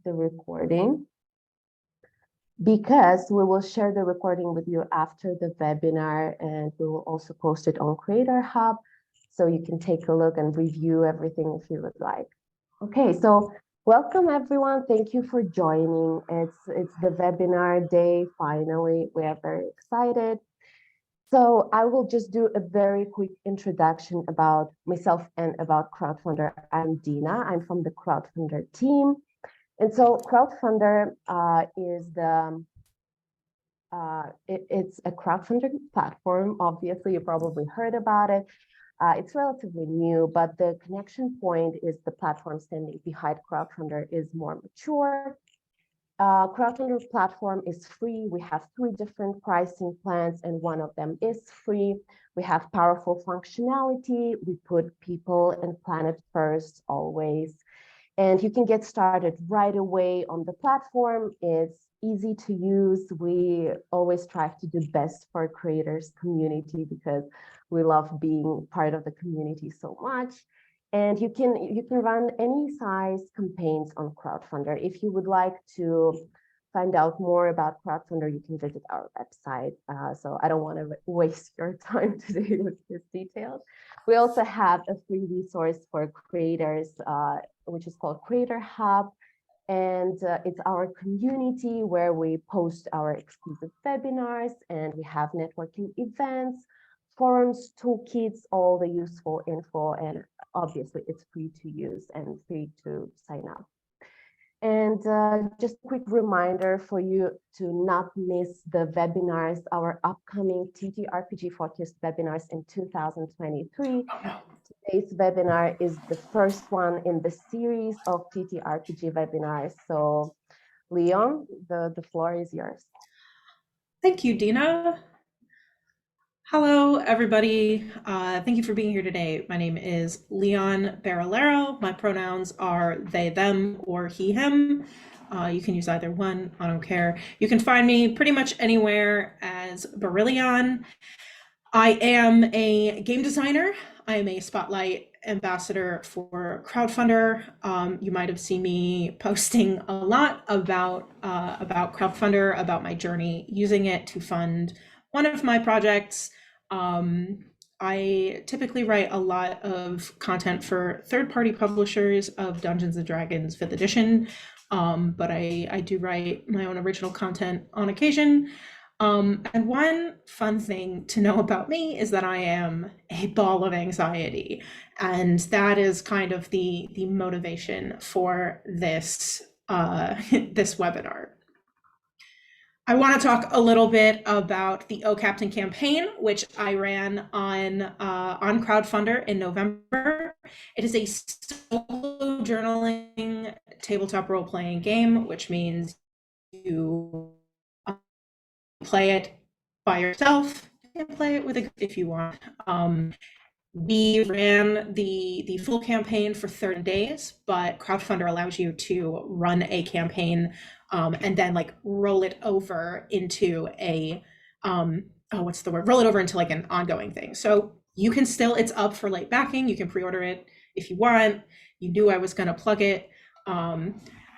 the recording because we will share the recording with you after the webinar, and we will also post it on Creator Hub so you can take a look and review everything if you would like. Okay, so welcome everyone. Thank you for joining. It's the webinar day. Finally, we are very excited. So I will just do a very quick introduction about myself and about Crowdfundr. I'm Dina. I'm from the Crowdfundr team. And so Crowdfundr is it's a crowdfunding platform. Obviously, you probably heard about it. It's relatively new, but the connection point is the platform standing behind Crowdfundr is more mature. Crowdfundr platform is free. We have 3 different pricing plans, and one of them is free. We have powerful functionality. We put people and planet first always. And you can get started right away on the platform. It's easy to use. We always strive to do best for creators community because we love being part of the community so much. And you can run any size campaigns on Crowdfundr. If you would like to find out more about Crowdfundr, you can visit our website. So I don't want to waste your time today with this details. We also have a free resource for creators, which is called Creator Hub. And it's our community where we post our exclusive webinars, and we have networking events, forums, toolkits, all the useful info, and obviously it's free to use and free to sign up. And just a quick reminder for you to not miss the webinars, our upcoming TTRPG focused webinars in 2023. Today's webinar is the first one in the series of TTRPG webinars. So Leon, the floor is yours. Thank you, Dina. Hello, everybody. Thank you for being here today. My name is Leon Barillaro. My pronouns are they, them, or he, him. You can use either one. I don't care. You can find me pretty much anywhere as Barillaro. I am a game designer. I am a Spotlight ambassador for Crowdfundr. You might have seen me posting a lot about Crowdfundr, about my journey using it to fund one of my projects. I typically write a lot of content for third-party publishers of Dungeons & Dragons 5th edition, but I do write my own original content on occasion. And one fun thing to know about me is that I am a ball of anxiety, and that is kind of the motivation for this this webinar. I want to talk a little bit about the O Captain campaign, which I ran on Crowdfundr in November. It is a solo journaling tabletop role-playing game, which means you play it by yourself and play it with a group if you want. We ran the full campaign for 30 days, but Crowdfundr allows you to run a campaign and then like roll it over into a roll it over into like an ongoing thing. So you can still, it's up for late backing. You can pre-order it if you want. You knew I was going to plug it.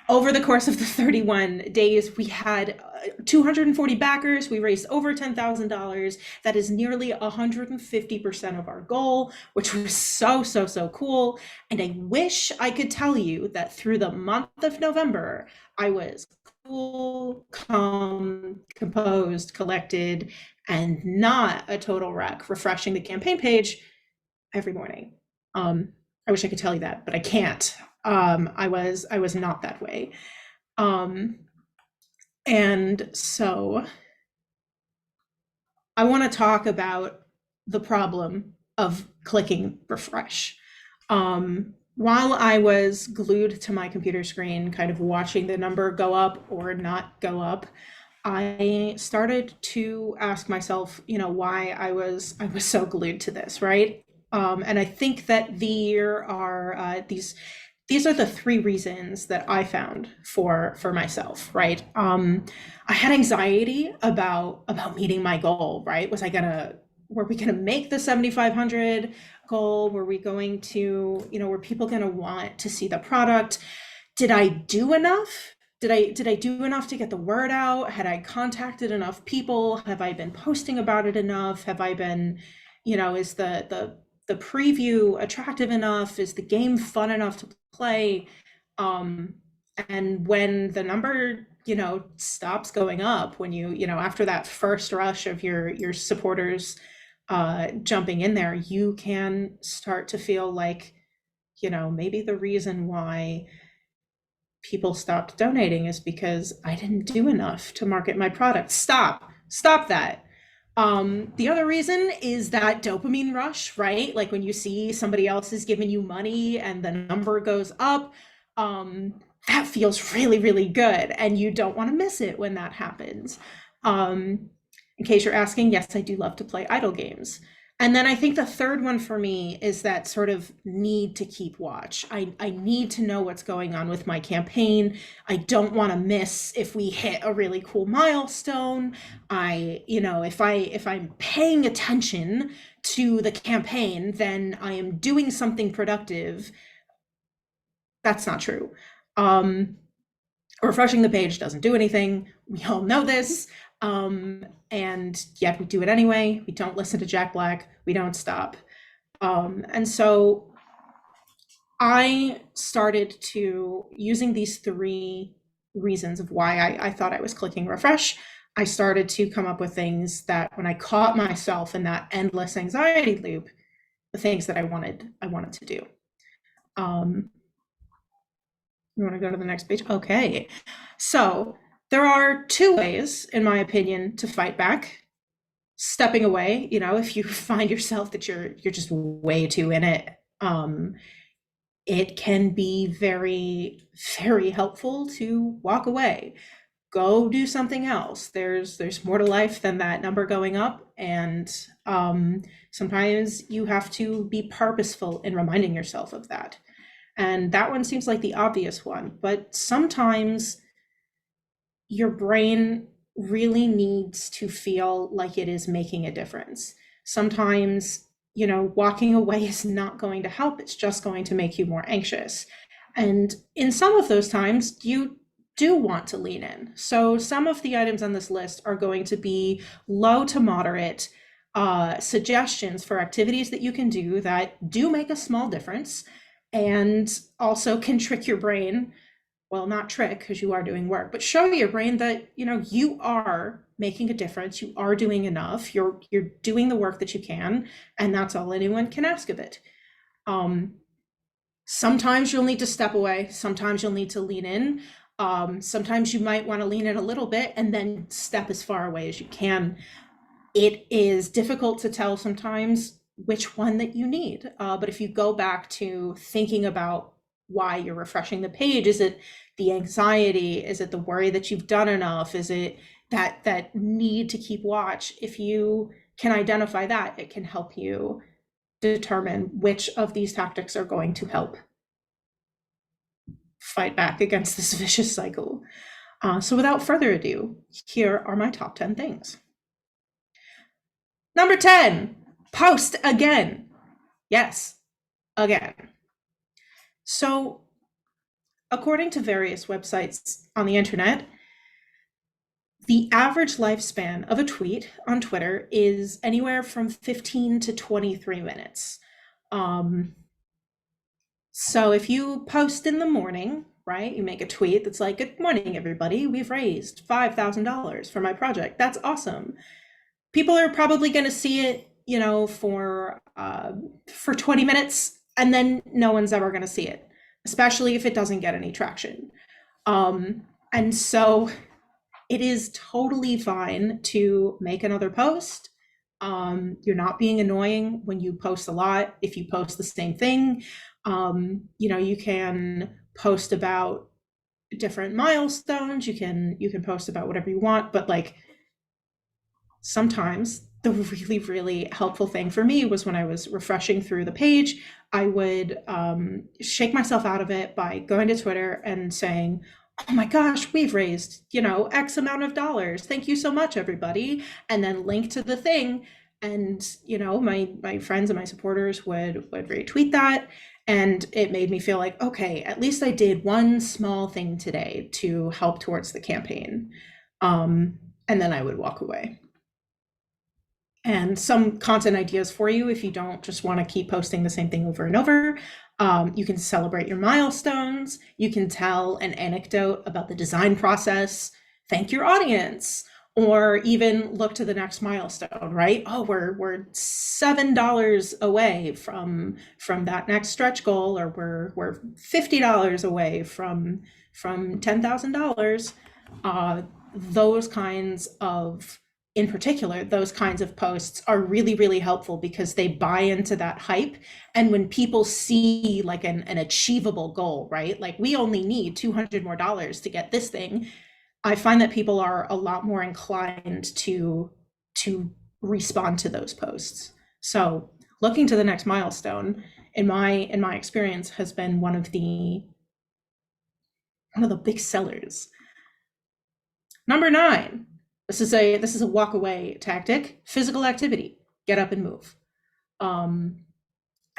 Over the course of the 31 days, we had 240 backers. We raised over $10,000. That is nearly 150% of our goal, which was so cool. And I wish I could tell you that through the month of November, I was cool, calm, composed, collected, and not a total wreck, refreshing the campaign page every morning. I wish I could tell you that, but I can't. I was not that way. And so I want to talk about the problem of clicking refresh. While I was glued to my computer screen, kind of watching the number go up or not go up, I started to ask myself, why I was so glued to this, right? And I think that there are these are the 3 reasons that I found for myself, right? I had anxiety about meeting my goal, right? Were we gonna make the 7,500 goal? Were we going to, were people gonna want to see the product? did I do enough? Did I do enough to get the word out? Had I contacted enough people? Have I been posting about it enough? Have I been, is the preview attractive enough? Is the game fun enough to play? Um, and when the number, stops going up, when after that first rush of your supporters jumping in there, you can start to feel like, maybe the reason why people stopped donating is because I didn't do enough to market my product. Stop that. The other reason is that dopamine rush, right? Like when you see somebody else is giving you money and the number goes up, that feels really, really good. And you don't want to miss it when that happens. In case you're asking, yes, I do love to play idle games. And then I think the third one for me is that sort of need to keep watch. I need to know what's going on with my campaign. I don't want to miss if we hit a really cool milestone. If I'm paying attention to the campaign, then I am doing something productive. That's not true. Refreshing the page doesn't do anything. We all know this. And yet we do it anyway. We don't listen to Jack Black. We don't stop. And so I started to, using these three reasons of why I thought I was clicking refresh, I started to come up with things that when I caught myself in that endless anxiety loop, the things that I wanted to do. You want to go to the next page? Okay. So there are two ways, in my opinion, to fight back. Stepping away, if you find yourself that you're just way too in it, it can be very, very helpful to walk away. Go do something else. There's more to life than that number going up, and sometimes you have to be purposeful in reminding yourself of that. And that one seems like the obvious one, but sometimes your brain really needs to feel like it is making a difference. Sometimes, walking away is not going to help. It's just going to make you more anxious. And in some of those times, you do want to lean in. So some of the items on this list are going to be low to moderate suggestions for activities that you can do that do make a small difference and also can trick your brain. Well, not trick, because you are doing work, but show your brain that, you are making a difference. You are doing enough. You're doing the work that you can, and that's all anyone can ask of it. Sometimes you'll need to step away. Sometimes you'll need to lean in. Sometimes you might want to lean in a little bit and then step as far away as you can. It is difficult to tell sometimes which one that you need. But if you go back to thinking about why you're refreshing the page, is it the anxiety? Is it the worry that you've done enough? Is it that need to keep watch? If you can identify that, it can help you determine which of these tactics are going to help fight back against this vicious cycle. So without further ado, here are my top 10 things. Number 10, post again. Yes, again. So according to various websites on the internet, the average lifespan of a tweet on Twitter is anywhere from 15 to 23 minutes. So if you post in the morning, right, you make a tweet that's like, "Good morning, everybody. We've raised $5,000 for my project." That's awesome. People are probably going to see it, for 20 minutes, and then no one's ever going to see it, especially if it doesn't get any traction. And so it is totally fine to make another post. You're not being annoying when you post a lot. If you post the same thing, you can post about different milestones. You can post about whatever you want, but like sometimes the really, really helpful thing for me was when I was refreshing through the page, I would shake myself out of it by going to Twitter and saying, "Oh my gosh, we've raised, X amount of dollars. Thank you so much, everybody." And then link to the thing. And, my friends and my supporters would retweet that. And it made me feel like, okay, at least I did one small thing today to help towards the campaign. And then I would walk away. And some content ideas for you if you don't just want to keep posting the same thing over and over. You can celebrate your milestones. You can tell an anecdote about the design process, thank your audience, or even look to the next milestone, right? Oh, we're $7 away from that next stretch goal, or we're $50 away from $10,000. Those kinds of, in particular, those kinds of posts are really, really helpful because they buy into that hype. And when people see like an achievable goal, right? Like we only need $200 more to get this thing. I find that people are a lot more inclined to respond to those posts. So looking to the next milestone, in my experience, has been one of the big sellers. Number 9. This is a walk away tactic. Physical activity. Get up and move. And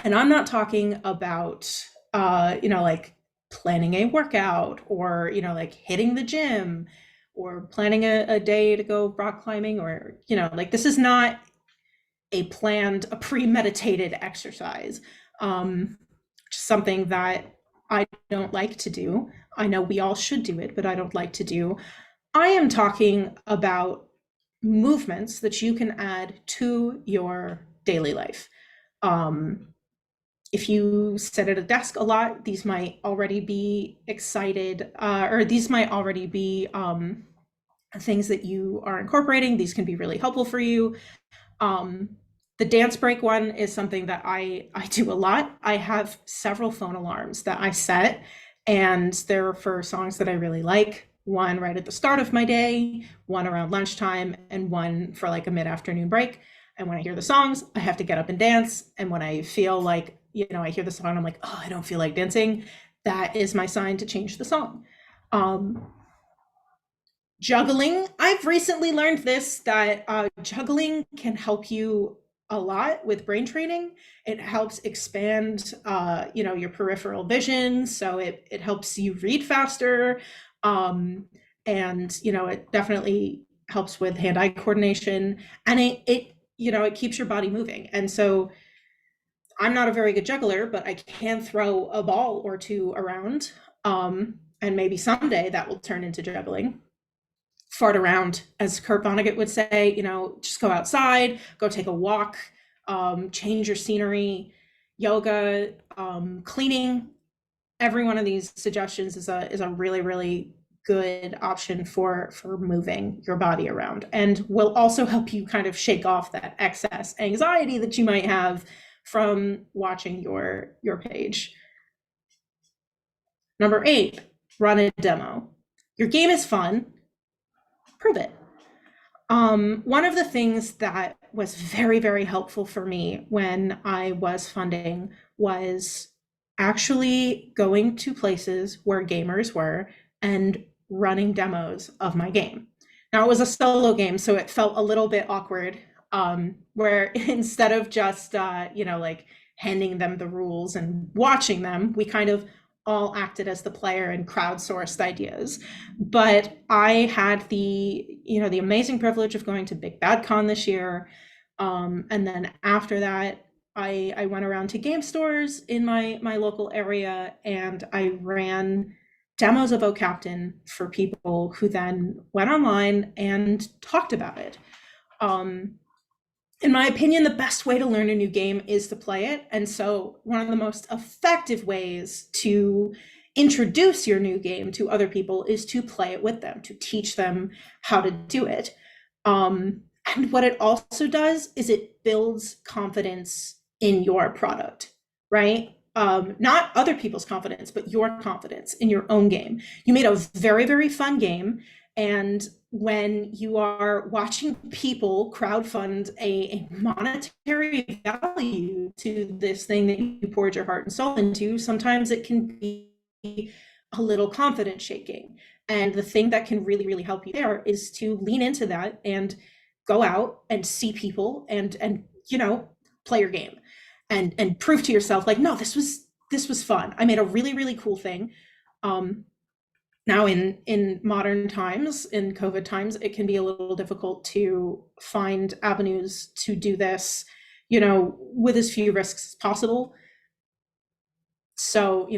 I'm not talking about like planning a workout, or like hitting the gym, or planning a day to go rock climbing, or like this is not a premeditated exercise. Something that I don't like to do. I know we all should do it, but I don't like to do. I am talking about movements that you can add to your daily life. If you sit at a desk a lot, these might already be or these might already be things that you are incorporating. These can be really helpful for you. The dance break one is something that I do a lot. I have several phone alarms that I set, and they're for songs that I really like. One right at the start of my day, one around lunchtime, and one for like a mid-afternoon break. And when I hear the songs, I have to get up and dance. And when I feel like, I hear the song, I'm like, oh, I don't feel like dancing. That is my sign to change the song. Juggling. I've recently learned this, that juggling can help you a lot with brain training. It helps expand, your peripheral vision. So it helps you read faster. And, it definitely helps with hand-eye coordination, and it keeps your body moving. And so I'm not a very good juggler, but I can throw a ball or two around. And maybe someday that will turn into juggling. Fart around, as Kurt Vonnegut would say, just go outside, go take a walk, change your scenery, yoga, cleaning. Every one of these suggestions is a really, really good option for moving your body around, and will also help you kind of shake off that excess anxiety that you might have from watching your page. Number 8, run a demo. Your game is fun. Prove it. One of the things that was very, very helpful for me when I was funding was actually going to places where gamers were and running demos of my game. Now, it was a solo game, so it felt a little bit awkward, where instead of just, like handing them the rules and watching them, we kind of all acted as the player and crowdsourced ideas. But I had the amazing privilege of going to Big Bad Con this year. And then after that, I went around to game stores in my local area, and I ran demos of O Captain for people who then went online and talked about it. In my opinion, the best way to learn a new game is to play it. And so one of the most effective ways to introduce your new game to other people is to play it with them, to teach them how to do it. And what it also does is it builds confidence in your product, right? Not other people's confidence, but your confidence in your own game. You made a very, very fun game. And when you are watching people crowdfund a monetary value to this thing that you poured your heart and soul into, sometimes it can be a little confidence shaking. And the thing that can really, really help you there is to lean into that and go out and see people and play your game and prove to yourself, like, no, this was this was fun. I made a really, really cool thing. Now in modern times, in COVID times, it can be a little difficult to find avenues to do this, with as few risks as possible. So,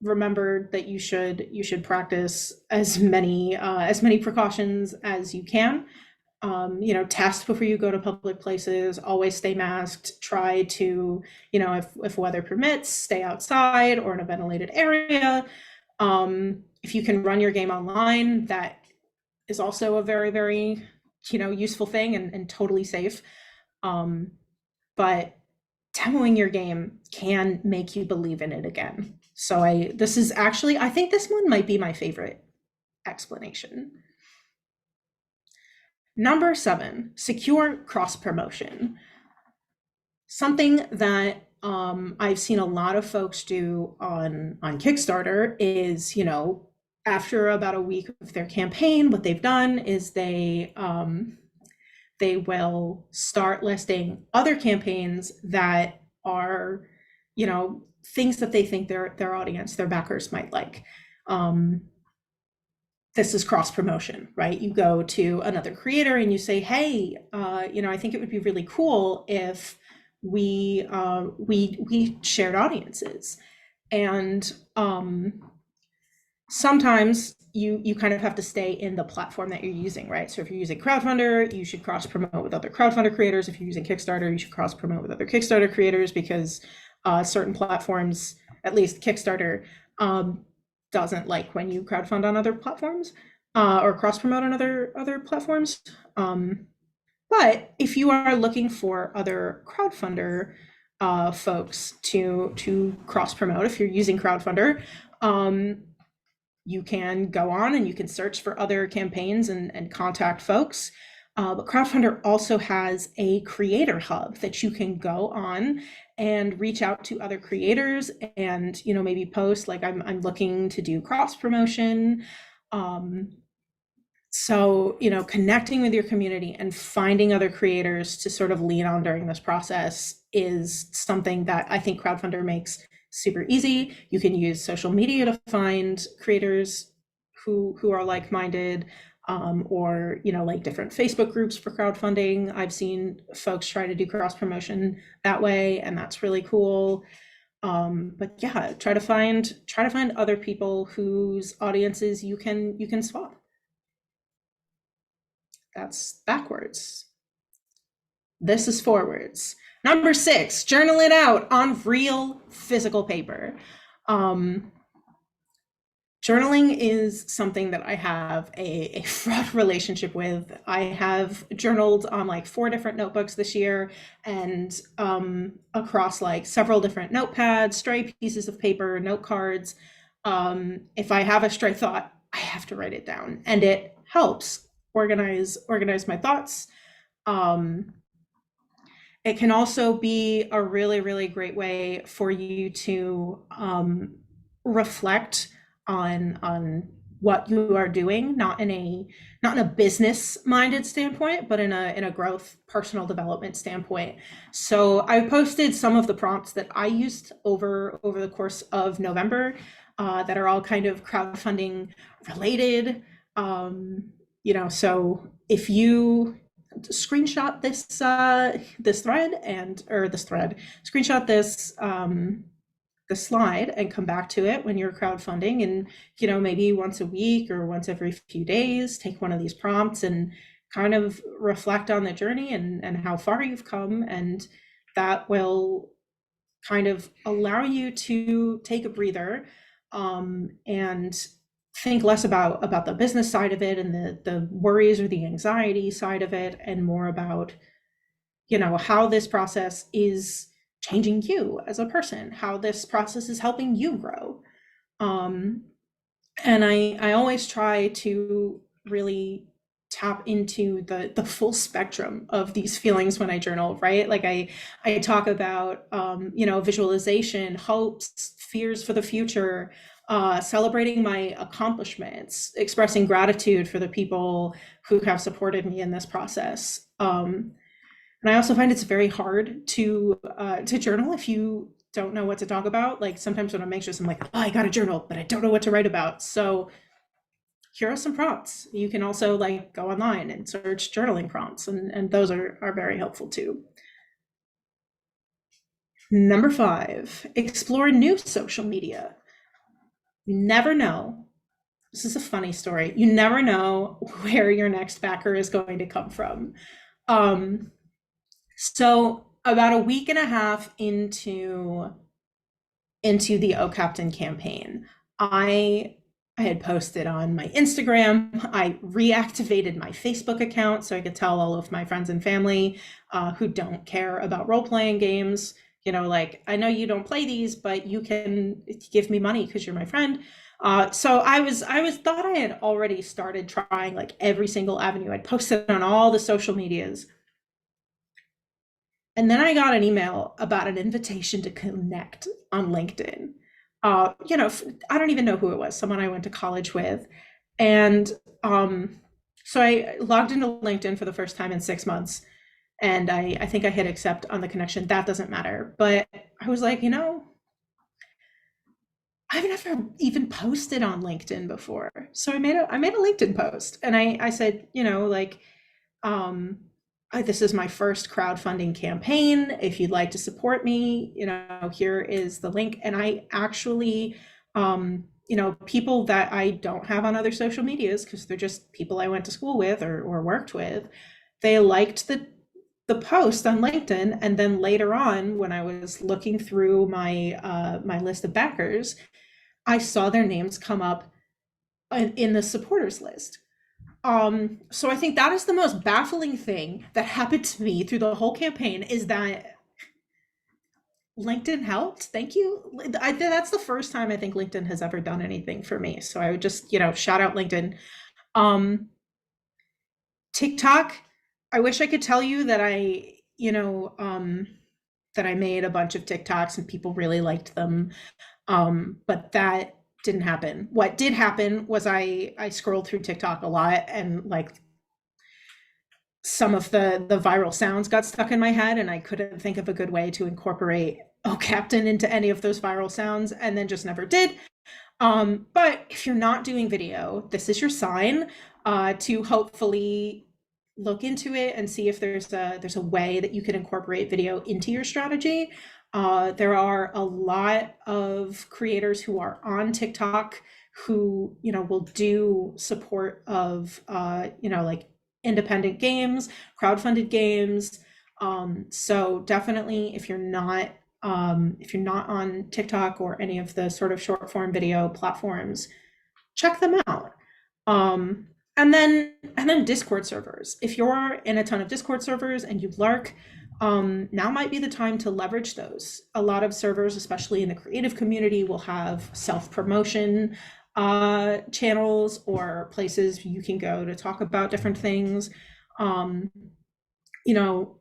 remember that you should practice as many precautions as you can. Test before you go to public places, always stay masked, try to, if weather permits, stay outside or in a ventilated area. If you can run your game online, that is also a very, very, useful thing and totally safe. But demoing your game can make you believe in it again. So I think this one might be my favorite explanation. Number 7, secure cross promotion. Something that I've seen a lot of folks do on Kickstarter is, after about a week of their campaign, what they've done is they will start listing other campaigns that are, things that they think their audience, their backers might like. This is cross promotion, right? You go to another creator and you say, hey, I think it would be really cool if we shared audiences. And sometimes you kind of have to stay in the platform that you're using, right? So if you're using Crowdfundr, you should cross promote with other Crowdfundr creators. If you're using Kickstarter, you should cross promote with other Kickstarter creators, because certain platforms, at least Kickstarter, doesn't like when you crowdfund on other platforms or cross promote on other platforms. But if you are looking for other Crowdfundr folks to cross promote, if you're using Crowdfundr, you can go on and you can search for other campaigns and contact folks. But Crowdfundr also has a creator hub that you can go on and reach out to other creators and, maybe post like, I'm looking to do cross promotion. So, connecting with your community and finding other creators to sort of lean on during this process is something that I think Crowdfundr makes super easy. You can use social media to find creators who are like-minded, or like different Facebook groups for crowdfunding. I've seen folks try to do cross promotion that way, and that's really cool. But yeah, try to find other people whose audiences you can swap. That's backwards. This is forwards. Number 6, journal it out on real physical paper. Journaling is something that I have a fraught relationship with. I have journaled on like 4 different notebooks this year, and across like several different notepads, stray pieces of paper, note cards. If I have a stray thought, I have to write it down, and it helps organize my thoughts. It can also be a really, really great way for you to reflect on what you are doing, not in a business minded standpoint, but in a growth, personal development standpoint. So I posted some of the prompts that I used over the course of November that are all kind of crowdfunding related. So if you screenshot screenshot the slide and come back to it when you're crowdfunding, and maybe once a week or once every few days, take one of these prompts and kind of reflect on the journey and how far you've come, and that will kind of allow you to take a breather and think less about the business side of it and the worries or the anxiety side of it, and more about how this process is changing you as a person, how this process is helping you grow. And I always try to really tap into the full spectrum of these feelings when I journal, right? Like I talk about, visualization, hopes, fears for the future, celebrating my accomplishments, expressing gratitude for the people who have supported me in this process. And I also find it's very hard to journal if you don't know what to talk about. Like sometimes when I'm anxious, I'm like, oh, I got a journal, but I don't know what to write about. So here are some prompts. You can also like go online and search journaling prompts, and those are very helpful too. Number 5, explore new social media. You never know. This is a funny story. You never know where your next backer is going to come from. So about a week and a half into the O Captain campaign, I had posted on my Instagram. I reactivated my Facebook account so I could tell all of my friends and family who don't care about role-playing games, you know, like, I know you don't play these, but you can give me money because you're my friend. So I thought I had already started trying like every single avenue. I'd posted on all the social medias. And then I got an email about an invitation to connect on LinkedIn. You know, I don't even know who it was, someone I went to college with. And so I logged into LinkedIn for the first time in 6 months. And I think I hit accept on the connection. That doesn't matter. But I was like, you know, I've never even posted on LinkedIn before. So I made a LinkedIn post, and I said, you know, like, this is my first crowdfunding campaign. If you'd like to support me, you know, here is the link. And I actually, you know, people that I don't have on other social medias, because they're just people I went to school with or worked with, they liked the post on LinkedIn. And then later on, when I was looking through my my list of backers, I saw their names come up in the supporters list. So I think that is the most baffling thing that happened to me through the whole campaign, is that LinkedIn helped. Thank you. That's the first time I think LinkedIn has ever done anything for me. So I would just, you know, shout out LinkedIn. TikTok, I wish I could tell you that I, you know, that I made a bunch of TikToks and people really liked them. But that didn't happen. What did happen was I scrolled through TikTok a lot, and like some of the viral sounds got stuck in my head, and I couldn't think of a good way to incorporate Oh Captain into any of those viral sounds, and then just never did. But if you're not doing video, this is your sign to hopefully look into it and see if there's a way that you can incorporate video into your strategy. There are a lot of creators who are on TikTok who, you know, will do support of, you know, like independent games, crowdfunded games. So definitely, if you're not on TikTok or any of the sort of short form video platforms, check them out. And then Discord servers. If you're in a ton of Discord servers and you lurk, now might be the time to leverage those. A lot of servers, especially in the creative community, will have self-promotion channels or places you can go to talk about different things. You know,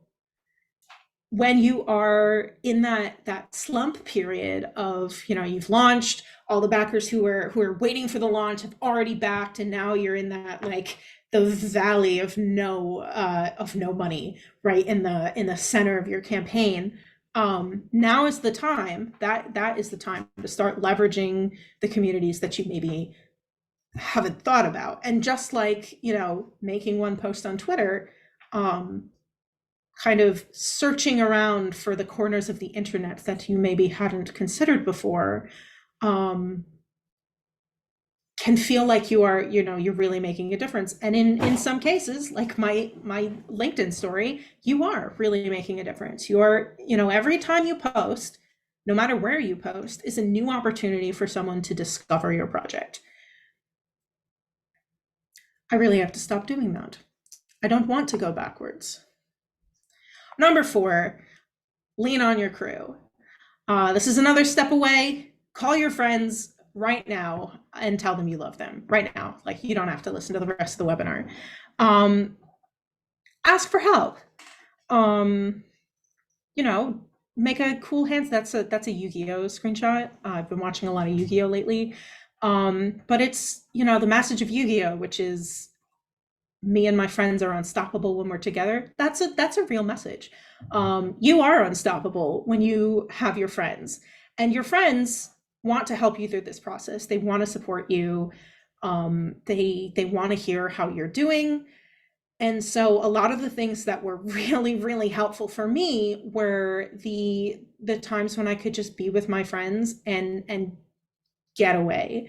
when you are in that slump period of, you know, you've launched, all the backers who are waiting for the launch have already backed, and now you're in that, like, the valley of no money, right in the center of your campaign. Now is the time, that is the time to start leveraging the communities that you maybe haven't thought about. And just like, you know, making one post on Twitter, kind of searching around for the corners of the internet that you maybe hadn't considered before, can feel like you are, you know, you're really making a difference. And in some cases, like my LinkedIn story, you are really making a difference. You are, you know, every time you post, no matter where you post, is a new opportunity for someone to discover your project. I really have to stop doing that. I don't want to go backwards. Number 4, lean on your crew. This is another step away. Call your friends right now and tell them you love them right now. Like, you don't have to listen to the rest of the webinar. Ask for help. You know, make a cool hand. That's a Yu-Gi-Oh screenshot. I've been watching a lot of Yu-Gi-Oh lately. But it's, you know, the message of Yu-Gi-Oh, which is me and my friends are unstoppable when we're together, that's a real message. You are unstoppable when you have your friends, and your friends want to help you through this process. They want to support you. They want to hear how you're doing. And so a lot of the things that were really, really helpful for me were the times when I could just be with my friends and get away.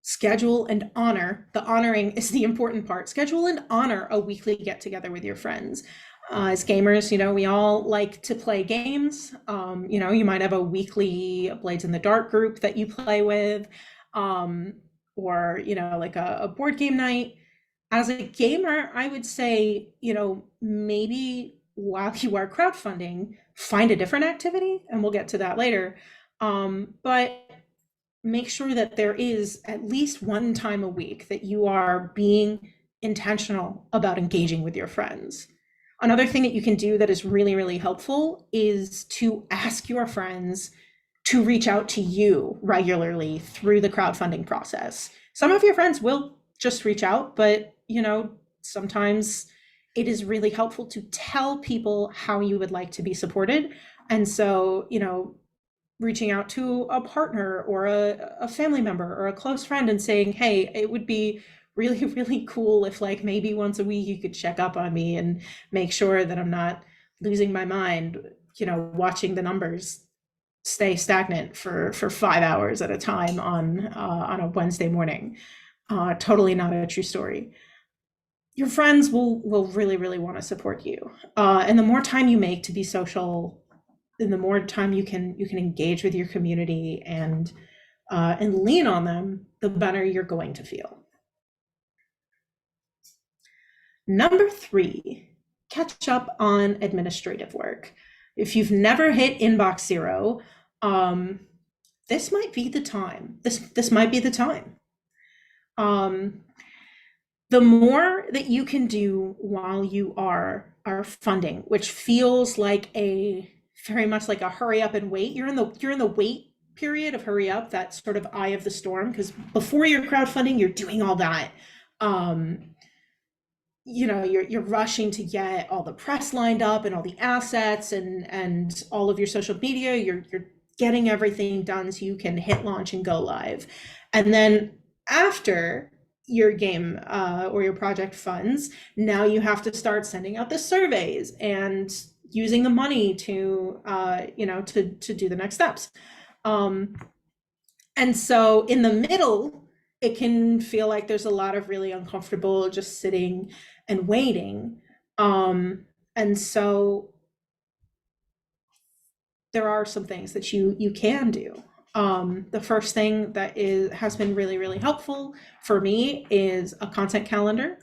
Schedule and honor. The honoring is the important part. Schedule and honor a weekly get together with your friends. As gamers, we all like to play games. You might have a weekly Blades in the Dark group that you play with, or like a board game night. As a gamer, I would say, maybe while you are crowdfunding, find a different activity, and we'll get to that later. But make sure that there is at least one time a week that you are being intentional about engaging with your friends. Another thing that you can do that is really, really helpful is to ask your friends to reach out to you regularly through the crowdfunding process. Some of your friends will just reach out, but sometimes it is really helpful to tell people how you would like to be supported. And so, reaching out to a partner or a family member or a close friend and saying, hey, it would be really, really cool if like maybe once a week you could check up on me and make sure that I'm not losing my mind, watching the numbers stay stagnant for 5 hours at a time on a Wednesday morning. Totally not a true story. Your friends will really, really want to support you. And the more time you make to be social, and the more time you can engage with your community and lean on them, the better you're going to feel. Number 3, catch up on administrative work. If you've never hit inbox zero, this might be the time. This might be the time. The more that you can do while you are funding, which feels like very much like a hurry up and wait. You're in the wait period of hurry up, that sort of eye of the storm, because before you're crowdfunding, you're doing all that. You're rushing to get all the press lined up and all the assets and all of your social media. You're getting everything done so you can hit launch and go live. And then after your game or your project funds, now you have to start sending out the surveys and using the money to do the next steps. And so in the middle, it can feel like there's a lot of really uncomfortable just sitting and waiting. And so there are some things that you can do. The first thing that has been really, really helpful for me is a content calendar.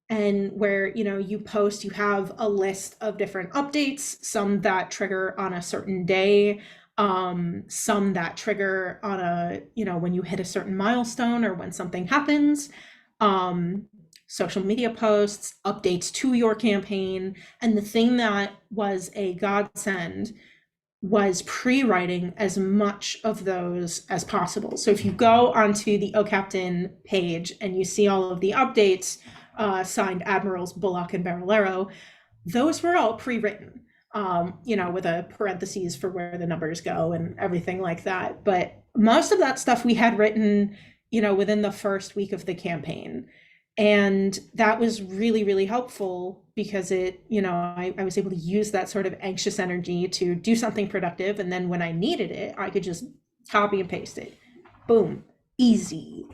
And where you post, you have a list of different updates, some that trigger on a certain day, some that trigger on a when you hit a certain milestone or when something happens, social media posts, updates to your campaign. And the thing that was a godsend was pre-writing as much of those as possible. So if you go onto the OCaptain page and you see all of the updates, signed Admirals Bullock and Barillaro, those were all pre-written, with a parentheses for where the numbers go and everything like that. But most of that stuff we had written, within the first week of the campaign. And that was really, really helpful because I was able to use that sort of anxious energy to do something productive. And then when I needed it, I could just copy and paste it. Boom, easy.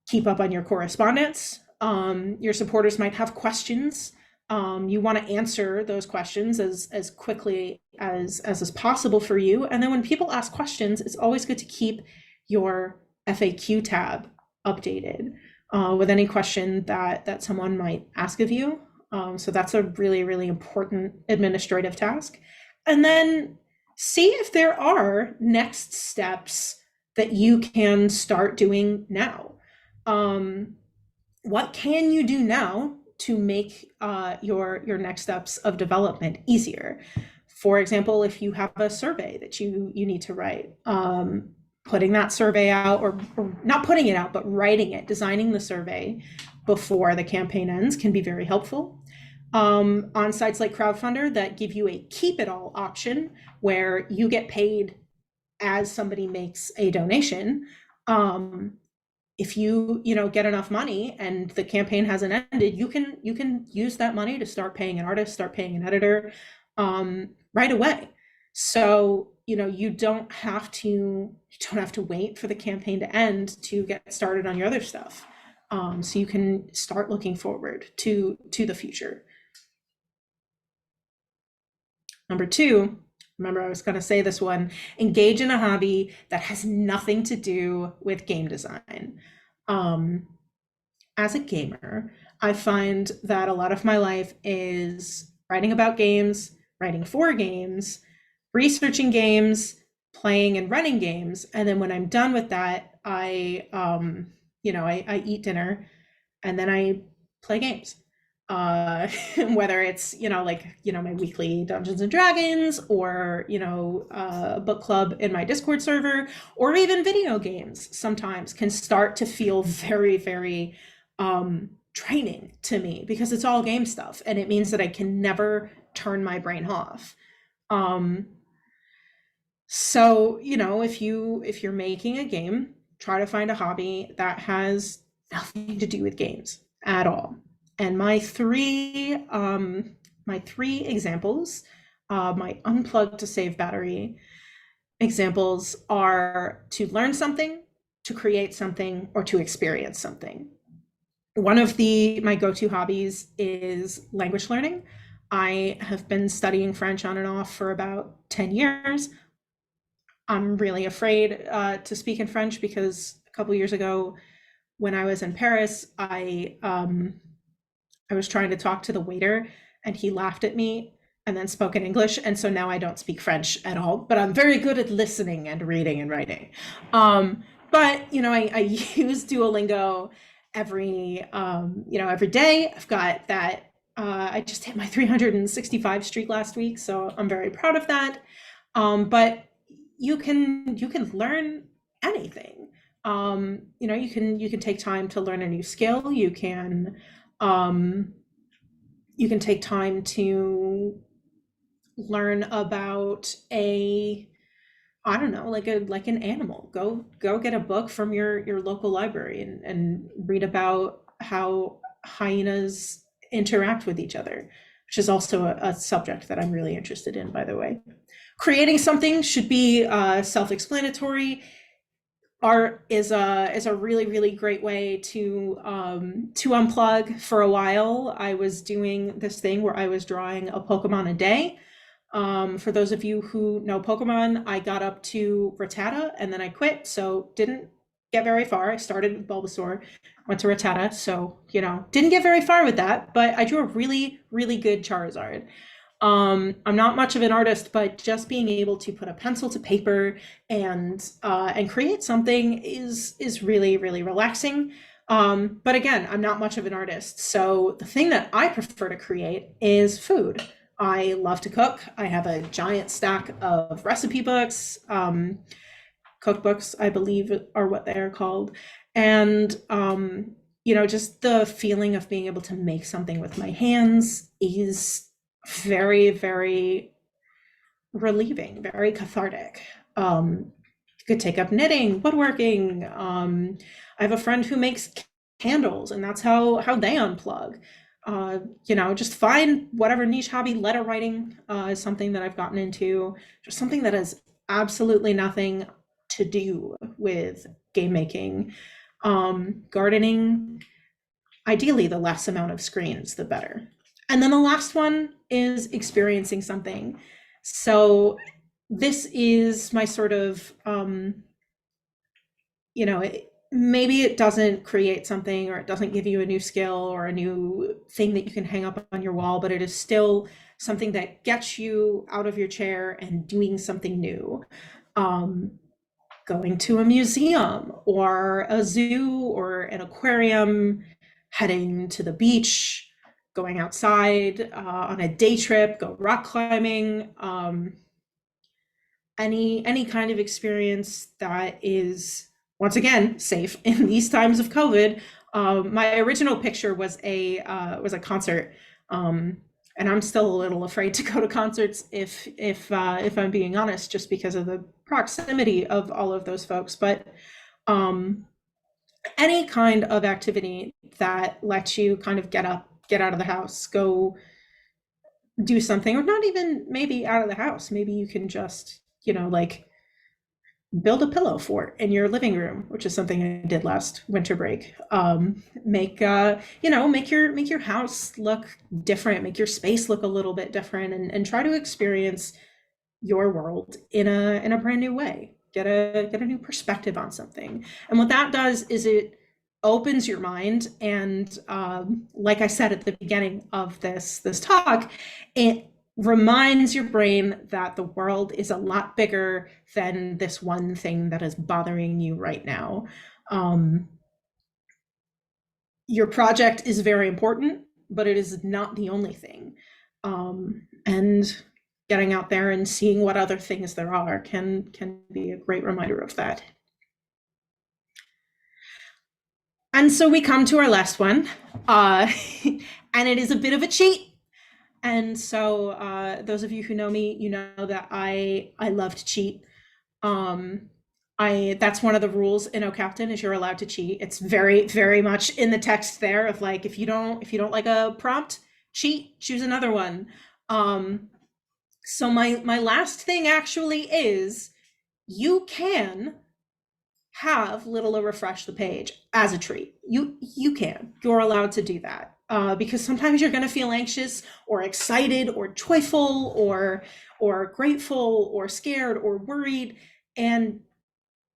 Keep up on your correspondence. Your supporters might have questions. You want to answer those questions as quickly as is possible for you. And then when people ask questions, it's always good to keep your FAQ tab updated with any question that someone might ask of you. So that's a really, really important administrative task. And then see if there are next steps that you can start doing now. What can you do now to make your next steps of development easier? For example, if you have a survey that you need to write, putting that survey out, or not putting it out, but writing it, designing the survey before the campaign ends can be very helpful. On sites like Crowdfundr that give you a keep it all option where you get paid as somebody makes a donation. If you get enough money and the campaign hasn't ended, you can use that money to start paying an artist, start paying an editor right away. So you don't have to wait for the campaign to end to get started on your other stuff. So you can start looking forward to the future. Number 2, remember I was going to say this one, engage in a hobby that has nothing to do with game design. As a gamer, I find that a lot of my life is writing about games, writing for games, researching games, playing and running games. And then when I'm done with that, I eat dinner and then I play games. Whether it's my weekly Dungeons and Dragons, or a book club in my Discord server, or even video games sometimes can start to feel very, very training to me, because it's all game stuff and it means that I can never turn my brain off. So if you're making a game, try to find a hobby that has nothing to do with games at all. And my three examples, my unplug to save battery examples, are to learn something, to create something, or to experience something. One of my go-to hobbies is language learning. I have been studying French on and off for about 10 years. I'm really afraid to speak in French because a couple years ago, when I was in Paris, I was trying to talk to the waiter and he laughed at me and then spoke in English. And so now I don't speak French at all, but I'm very good at listening and reading and writing. But I use Duolingo every day. I've got that. I just hit my 365 streak last week, so I'm very proud of that. But you can learn anything. You can take time to learn a new skill. You can take time to learn about like an animal. Go get a book from your local library and read about how hyenas interact with each other, which is also a subject that I'm really interested in, by the way. Creating something should be self-explanatory. Art is a really, really great way to unplug. For a while, I was doing this thing where I was drawing a Pokemon a day. For those of you who know Pokemon, I got up to Rattata and then I quit, so didn't get very far. I started with Bulbasaur, went to Rattata, so didn't get very far with that, but I drew a really, really good Charizard. I'm not much of an artist, but just being able to put a pencil to paper and create something is really, really relaxing. But again, I'm not much of an artist, so the thing that I prefer to create is food. I love to cook. I have a giant stack of recipe books, cookbooks, I believe are what they are called. And just the feeling of being able to make something with my hands is very, very relieving, very cathartic. You could take up knitting, woodworking. I have a friend who makes candles, and that's how they unplug. Just find whatever niche hobby. Letter writing is something that I've gotten into, just something that has absolutely nothing to do with game making. Gardening, ideally the less amount of screens, the better. And then the last one is experiencing something. So this is my sort of, maybe it doesn't create something, or it doesn't give you a new skill or a new thing that you can hang up on your wall, but it is still something that gets you out of your chair and doing something new. Going to a museum or a zoo or an aquarium, heading to the beach, going outside on a day trip, go rock climbing. any kind of experience that is, once again, safe in these times of COVID. My original picture was a concert, and I'm still a little afraid to go to concerts if I'm being honest, just because of the proximity of all of those folks. But any kind of activity that lets you kind of get up, get out of the house, go do something, or not even maybe out of the house. Maybe you can just, like build a pillow fort in your living room, which is something I did last winter break. Make your house look different, make your space look a little bit different, and try to experience your world in a brand new way. Get a new perspective on something. And what that does is it opens your mind, and like I said at the beginning of this talk, it reminds your brain that the world is a lot bigger than this one thing that is bothering you right now. Your project is very important, but it is not the only thing. And getting out there and seeing what other things there are can be a great reminder of that. And so we come to our last one, and it is a bit of a cheat. And so those of you who know me, you know that I love to cheat. That's one of the rules in O Captain, is you're allowed to cheat. It's very, very much in the text there of like, if you don't like a prompt, cheat, choose another one. So my last thing actually is, you can have Littler refresh the page as a treat. You're allowed to do that. Because sometimes you're going to feel anxious or excited or joyful or grateful or scared or worried, and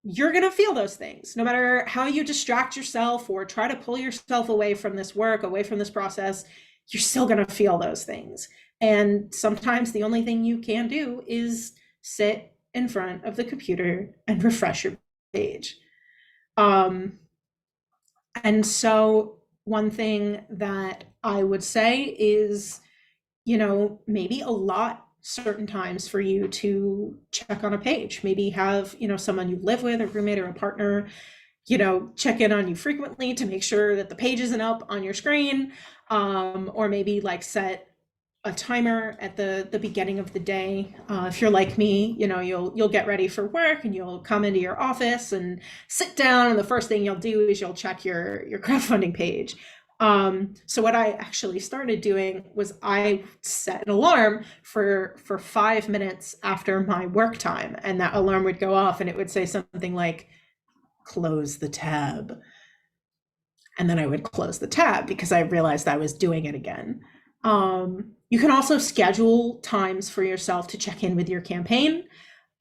you're going to feel those things no matter how you distract yourself or try to pull yourself away from this work, away from this process. You're still going to feel those things, and sometimes the only thing you can do is sit in front of the computer and refresh your page. And so one thing that I would say is, maybe allot certain times for you to check on a page. Maybe have, someone you live with, a roommate or a partner, check in on you frequently to make sure that the page isn't up on your screen. Or maybe like set a timer at the beginning of the day. If you're like me, you'll get ready for work and you'll come into your office and sit down, and the first thing you'll do is you'll check your crowdfunding page. So what I actually started doing was I set an alarm for 5 minutes after my work time, and that alarm would go off and it would say something like, close the tab. And then I would close the tab because I realized I was doing it again. You can also schedule times for yourself to check in with your campaign.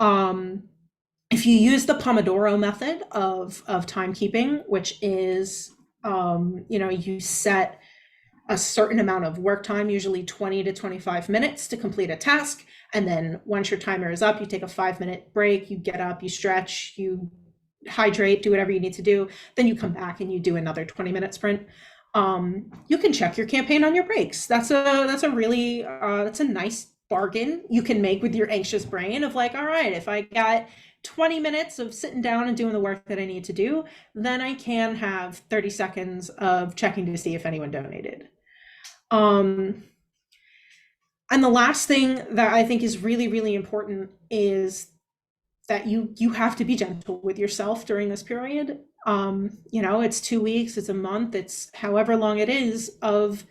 If you use the Pomodoro method of timekeeping, which is, you set a certain amount of work time, usually 20 to 25 minutes to complete a task. And then once your timer is up, you take a 5-minute break, you get up, you stretch, you hydrate, do whatever you need to do. Then you come back and you do another 20-minute sprint. You can check your campaign on your breaks. That's a really that's a nice bargain you can make with your anxious brain of like, all right, if I got 20 minutes of sitting down and doing the work that I need to do, then I can have 30 seconds of checking to see if anyone donated. And the last thing that I think is really, really important is that you have to be gentle with yourself during this period. It's 2 weeks, it's a month, it's however long it is, of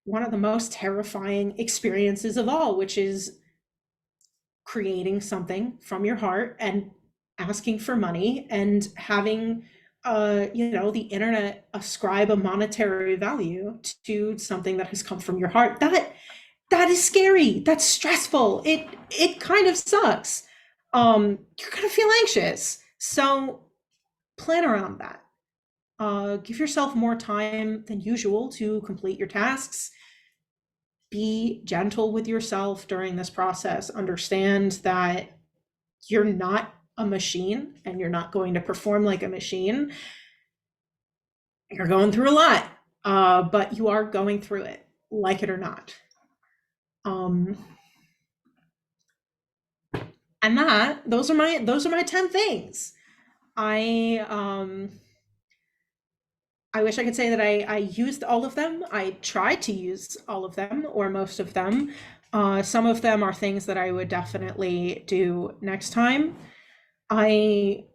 one of the most terrifying experiences of all, which is creating something from your heart and asking for money and having the internet ascribe a monetary value to something that has come from your heart. That is scary. That's stressful. It kind of sucks. You're gonna feel anxious. So plan around that. Give yourself more time than usual to complete your tasks. Be gentle with yourself during this process. Understand that you're not a machine and you're not going to perform like a machine. You're going through a lot, but you are going through it, like it or not. And those are my 10 things. I I wish I could say that I used all of them. I tried to use all of them or most of them. Some of them are things that I would definitely do next time. I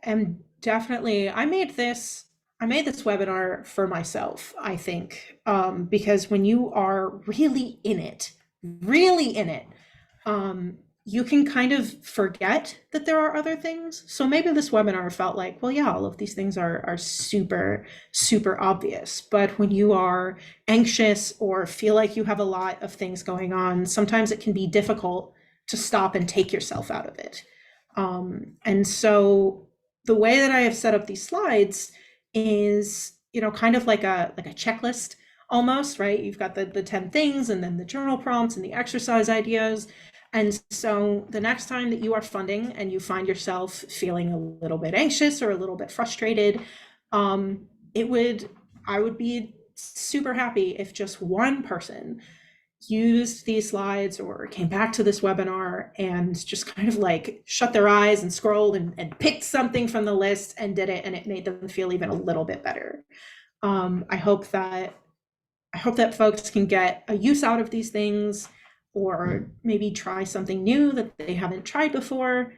am definitely, I made this webinar for myself, I think, because when you are really in it, um, you can kind of forget that there are other things. So maybe this webinar felt like, well, yeah, all of these things are super, super obvious. But when you are anxious or feel like you have a lot of things going on, sometimes it can be difficult to stop and take yourself out of it. And so the way that I have set up these slides is, kind of like a checklist almost, right? You've got the 10 things and then the journal prompts and the exercise ideas. And so the next time that you are funding and you find yourself feeling a little bit anxious or a little bit frustrated, um, it would, I would be super happy if just one person used these slides or came back to this webinar and just kind of like shut their eyes and scrolled and picked something from the list and did it, and it made them feel even a little bit better. I hope that folks can get a use out of these things, or maybe try something new that they haven't tried before.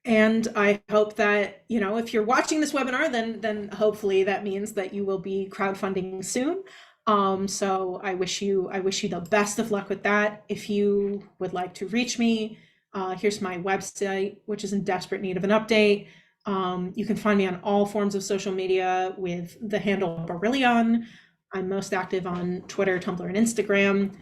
And I hope that, if you're watching this webinar, then hopefully that means that you will be crowdfunding soon. So I wish you the best of luck with that. If you would like to reach me, here's my website, which is in desperate need of an update. You can find me on all forms of social media with the handle Barillaro. I'm most active on Twitter, Tumblr, and Instagram.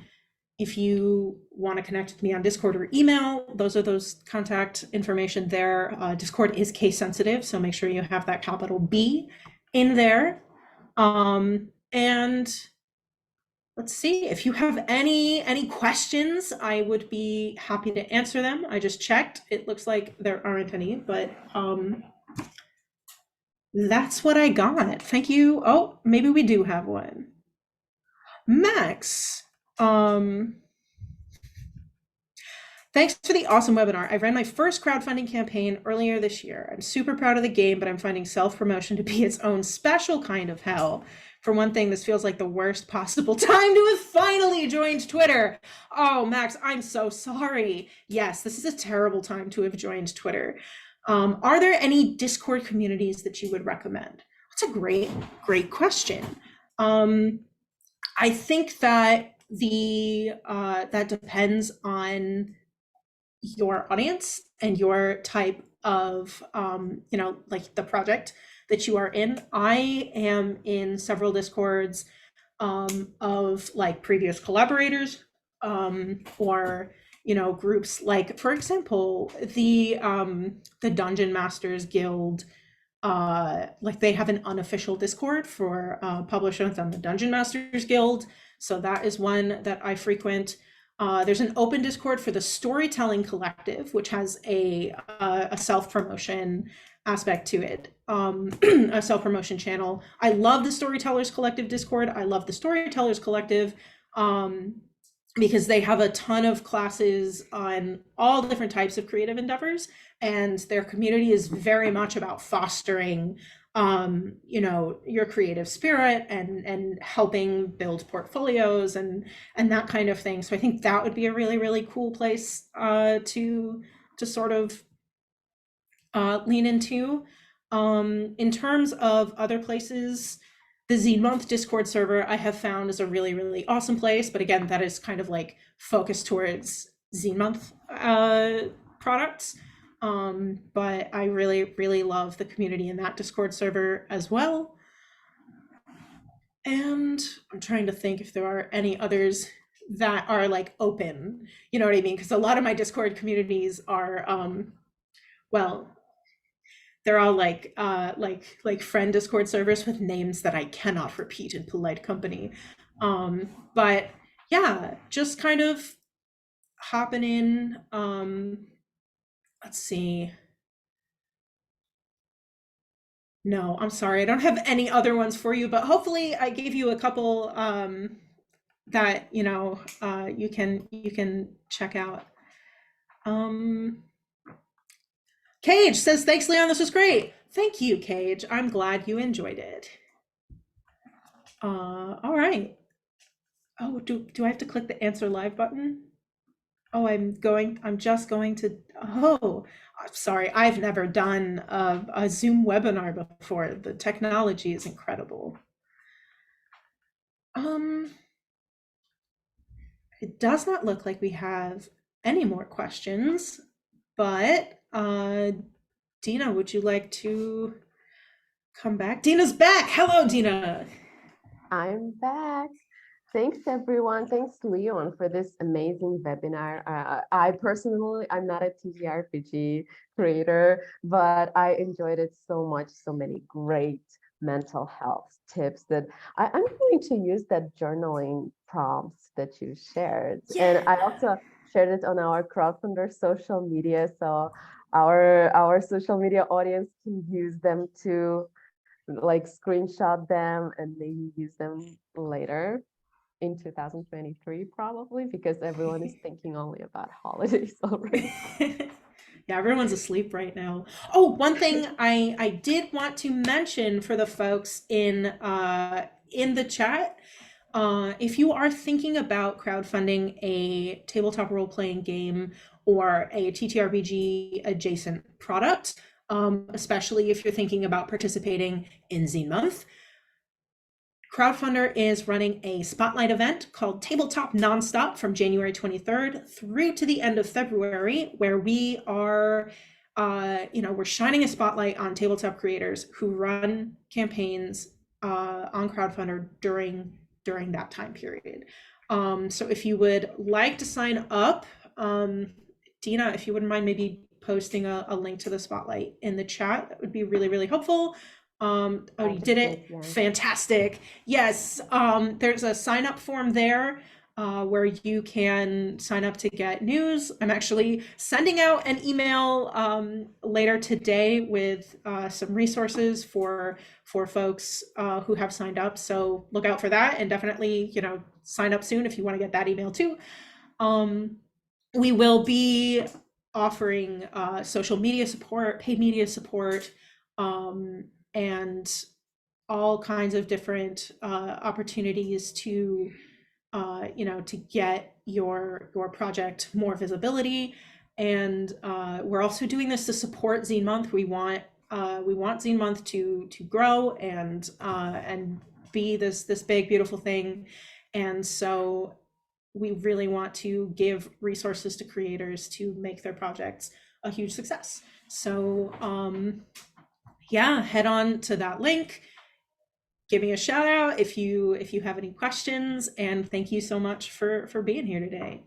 If you want to connect with me on Discord or email, those contact information there. Discord is case sensitive, so make sure you have that capital B in there. And let's see, if you have any questions, I would be happy to answer them. I just checked. It looks like there aren't any, but that's what I got. Thank you. Oh, maybe we do have one. Max, thanks for the awesome webinar. I ran my first crowdfunding campaign earlier this year. I'm super proud of the game, but I'm finding self-promotion to be its own special kind of hell. For one thing, this feels like the worst possible time to have finally joined Twitter. Oh, Max, I'm so sorry. Yes, this is a terrible time to have joined Twitter. Are there any Discord communities that you would recommend? That's a great question. I think that that depends on your audience and your type of, like the project that you are in. I am in several Discords of like previous collaborators, or groups like, for example, the Dungeon Masters Guild. Like they have an unofficial Discord for publishers on the Dungeon Masters Guild, so that is one that I frequent. There's an open Discord for the Storytelling Collective, which has a self-promotion aspect to it, a self-promotion channel. I love the Storytellers Collective Discord. I love the Storytellers Collective because they have a ton of classes on all different types of creative endeavors, and their community is very much about fostering your creative spirit and helping build portfolios and that kind of thing. So I think that would be a really cool place to sort of lean into. In terms of other places, the Zine Month Discord server I have found is a really awesome place, but again, that is kind of like focused towards Zine Month products. But I really love the community in that Discord server as well. And I'm trying to think if there are any others that are like open, you know what I mean? Because a lot of my Discord communities are, well, they're all like friend Discord servers with names that I cannot repeat in polite company. But yeah, just kind of hopping in. Let's see. No, I'm sorry, I don't have any other ones for you, but hopefully I gave you a couple that you can check out. Cage says, thanks, Leon. This was great. Thank you, Cage. I'm glad you enjoyed it. All right. Oh, do I have to click the answer live button? Oh, I'm just going to, oh, I'm sorry. I've never done a Zoom webinar before. The technology is incredible. It does not look like we have any more questions, but Dina, would you like to come back? Dina's back. Hello, Dina. I'm back. Thanks, everyone. Thanks, Leon, for this amazing webinar. I personally, I'm not a TTRPG creator, but I enjoyed it so much. So many great mental health tips that I'm going to use that journaling prompts that you shared. Yeah. And I also shared it on our Crowdfundr social media. So our social media audience can use them to like screenshot them and maybe use them later in 2023 probably, because everyone is thinking only about holidays already. Yeah, everyone's asleep right now. Oh, one thing I did want to mention for the folks in the chat, if you are thinking about crowdfunding a tabletop role-playing game or a TTRPG adjacent product, especially if you're thinking about participating in Zine Month, Crowdfundr is running a spotlight event called Tabletop Nonstop from January 23rd through to the end of February, where we are, we're shining a spotlight on tabletop creators who run campaigns on Crowdfundr during that time period. So if you would like to sign up, Dina, if you wouldn't mind maybe posting a link to the spotlight in the chat, that would be really, really helpful. Oh, you did it. Yeah. Fantastic. Yes. There's a sign up form there where you can sign up to get news. I'm actually sending out an email later today with some resources for folks who have signed up. So look out for that, and definitely, sign up soon if you want to get that email too. We will be offering social media support, paid media support, and all kinds of different opportunities to to get your project more visibility. And we're also doing this to support Zine Month. We want Zine Month to grow and be this big beautiful thing. And so we really want to give resources to creators to make their projects a huge success. So yeah, head on to that link, give me a shout out if you have any questions, and thank you so much for being here today.